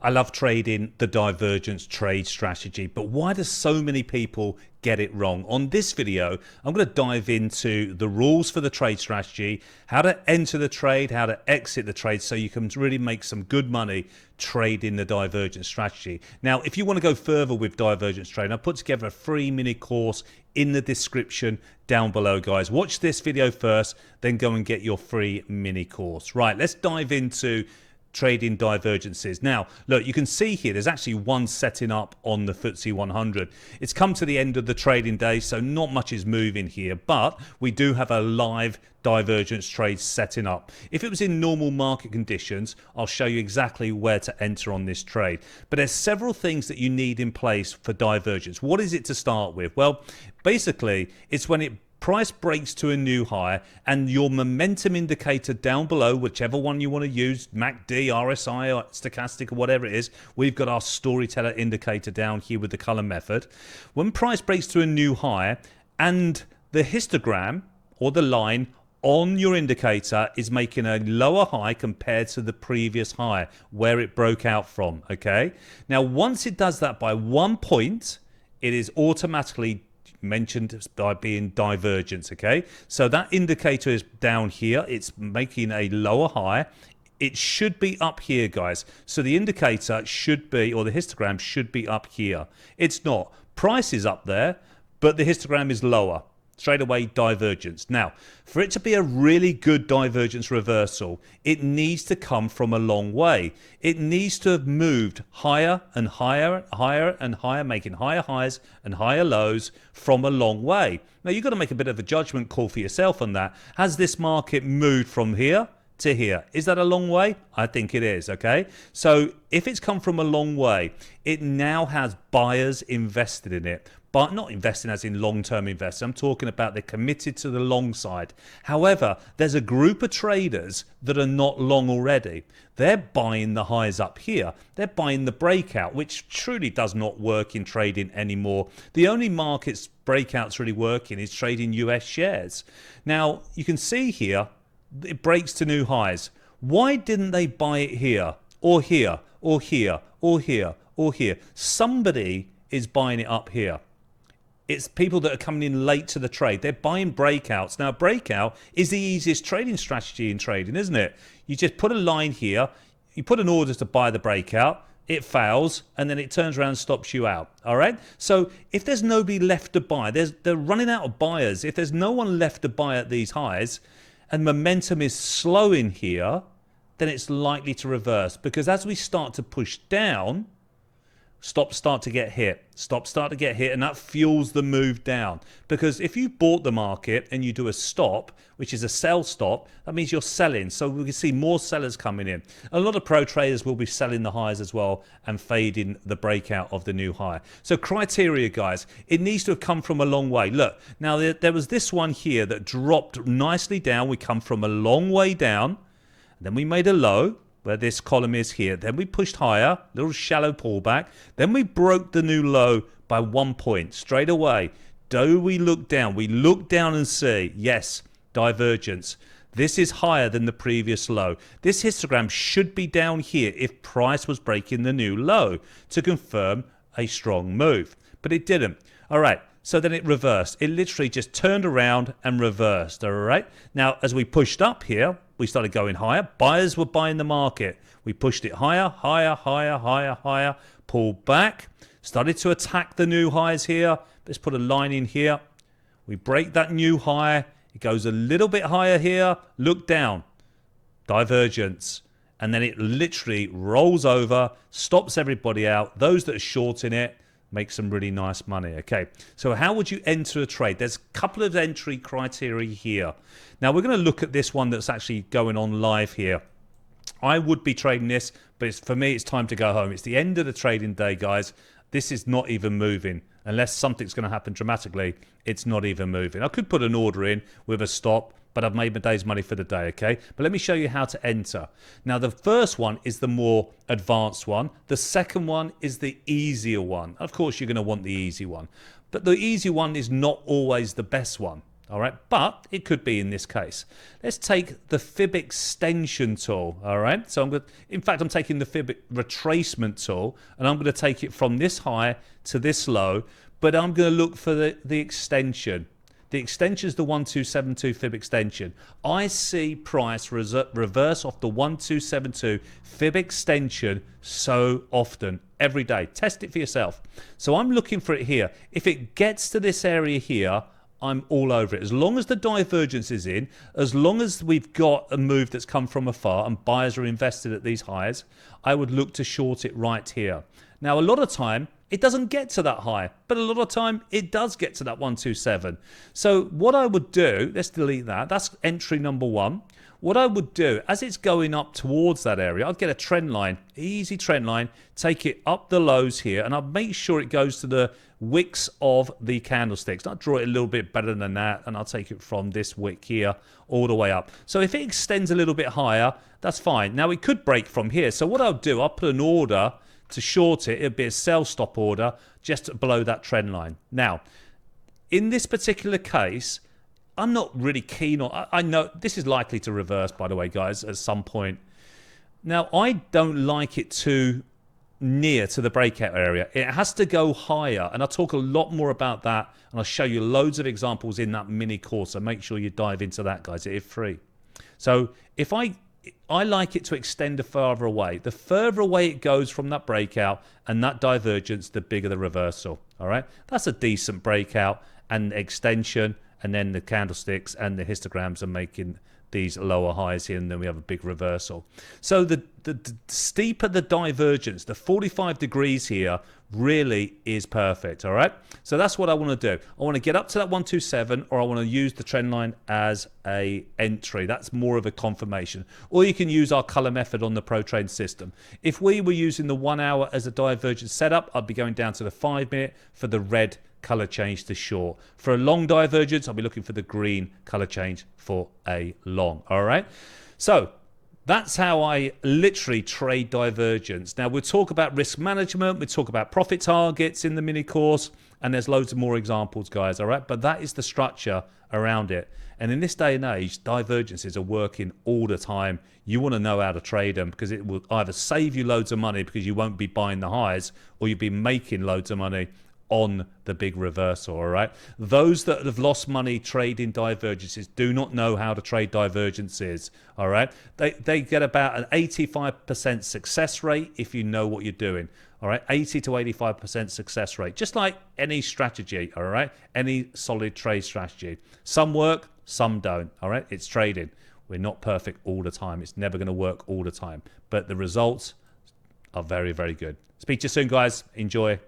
I love trading the divergence trade strategy, but why do so many people get it wrong? On this video, I'm going to dive into the rules for the trade strategy, how to enter the trade, how to exit the trade so you can really make some good money trading the divergence strategy. Now, if you want to go further with divergence trading, I've put together a free mini course in the description down below, guys. Watch this video first, then go and get your free mini course. Right, let's dive into trading divergences. Now, look, you can see here there's actually one setting up on the FTSE 100. It's come to the end of the trading day, so not much is moving here, but we do have a live divergence trade setting up. If it was in normal market conditions, I'll show you exactly where to enter on this trade. But there's several things that you need in place for divergence. What is it to start with? Well, basically, it's when it price breaks to a new high and your momentum indicator down below, whichever one you want to use, MACD, RSI, or stochastic, or whatever it is, we've got our storyteller indicator down here with the color method. When price breaks to a new high and the histogram or the line on your indicator is making a lower high compared to the previous high where it broke out from, okay? Now, once it does that by 1 point, it is automatically mentioned by being divergence, okay? So that indicator is down here. It's making a lower high. It should be up here, guys. So the indicator should be, or the histogram should be up here. It's not. Price is up there, but the histogram is lower. Straight away, divergence. Now, for it to be a really good divergence reversal, it needs to come from a long way. It needs to have moved higher and higher, higher and higher, making higher highs and higher lows from a long way. Now, you've got to make a bit of a judgment call for yourself on that. Has this market moved from here to here? Is that a long way? I think it is, okay? So if it's come from a long way, it now has buyers invested in it. But not investing as in long-term investors. I'm talking about they're committed to the long side. However, there's a group of traders that are not long already. They're buying the highs up here. They're buying the breakout, which truly does not work in trading anymore. The only markets breakouts really working is trading US shares. Now, you can see here, it breaks to new highs. Why didn't they buy it here, or here, or here, or here, or here? Somebody is buying it up here. It's people that are coming in late to the trade. They're buying breakouts. Now, breakout is the easiest trading strategy in trading, isn't it? You just put a line here. You put an order to buy the breakout. It fails, and then it turns around and stops you out. All right? So if there's nobody left to buy, they're running out of buyers. If there's no one left to buy at these highs and momentum is slowing here, then it's likely to reverse. Because as we start to push down, stops start to get hit, and that fuels the move down. Because if you bought the market and you do a stop, which is a sell stop, that means you're selling. So we can see more sellers coming in. A lot of pro traders will be selling the highs as well and fading the breakout of the new high. So criteria, guys, it needs to have come from a long way. Look, now there was this one here that dropped nicely down. We come from a long way down, and then we made a low where this column is here. Then we pushed higher, little shallow pullback. Then we broke the new low by 1 point straight away. Do we look down? We look down and see, yes, divergence. This is higher than the previous low. This histogram should be down here if price was breaking the new low to confirm a strong move. But it didn't. All right. So then it reversed. It literally just turned around and reversed. All right. Now, as we pushed up here, we started going higher. Buyers were buying the market. We pushed it higher, higher, higher, higher, higher. Pulled back. Started to attack the new highs here. Let's put a line in here. We break that new high. It goes a little bit higher here. Look down. Divergence. And then it literally rolls over, stops everybody out. Those that are shorting it make some really nice money. Okay, so how would you enter a trade? There's a couple of entry criteria here. Now we're going to look at this one that's actually going on live here. I would be trading this, but for me it's time to go home. It's the end of the trading day, guys. This is not even moving. Unless something's going to happen dramatically, it's not even moving. I could put an order in with a stop, but I've made my day's money for the day, okay? But let me show you how to enter. Now, the first one is the more advanced one. The second one is the easier one. Of course, you're going to want the easy one. But the easy one is not always the best one, all right? But it could be in this case. Let's take the fib extension tool, all right? So in fact, I'm taking the fib retracement tool, and I'm going to take it from this high to this low, but I'm going to look for the extension. The extension is the 1272 fib extension. I see price reverse off the 1272 fib extension so often, every day. Test it for yourself. So I'm looking for it here. If it gets to this area here, I'm all over it. As long as the divergence is in, as long as we've got a move that's come from afar and buyers are invested at these highs, I would look to short it right here. Now, a lot of time, it doesn't get to that high, but a lot of time it does get to that 127. So what I would do, let's delete that. That's entry number one. What I would do, as it's going up towards that area, I'd get a trend line, easy trend line, take it up the lows here, and I'll make sure it goes to the wicks of the candlesticks. I'll draw it a little bit better than that, and I'll take it from this wick here all the way up. So if it extends a little bit higher, that's fine. Now, it could break from here. So what I'll do, I'll put an order to short it. It'll be a sell stop order just below that trend line. Now, in this particular case, I'm not really keen on, I know this is likely to reverse, by the way, guys, at some point. Now, I don't like it too near to the breakout area. It has to go higher, and I'll talk a lot more about that, and I'll show you loads of examples in that mini course, so make sure you dive into that, guys. It is free. So if I like it to extend farther away. The further away it goes from that breakout and that divergence, the bigger the reversal. All right, that's a decent breakout and extension, and then the candlesticks and the histograms are making these lower highs here, and then we have a big reversal. So the steeper the divergence, the 45 degrees here really is perfect. All right, so that's what I want to do. I want to get up to that 127, or I want to use the trend line as a entry. That's more of a confirmation. Or you can use our color method on the Pro Trade system. If we were using the 1 hour as a divergence setup, I'd be going down to the 5 minute for the red color change to short. For a long divergence, I'll be looking for the green color change for a long. All right, so that's how I literally trade divergence. Now, we'll talk about risk management, we'll talk about profit targets in the mini course, and there's loads of more examples, guys. All right, but that is the structure around it. And in this day and age, divergences are working all the time. You want to know how to trade them, because it will either save you loads of money because you won't be buying the highs, or you'll be making loads of money on the big reversal. All right, those that have lost money trading divergences do not know how to trade divergences. All right, they get about an 85% success rate if you know what you're doing. All right, 80 to 85% success rate, just like any strategy. All right, any solid trade strategy. Some work, some don't. All right, it's trading. We're not perfect all the time. It's never going to work all the time, but the results are very, very good. Speak to you soon, guys. Enjoy.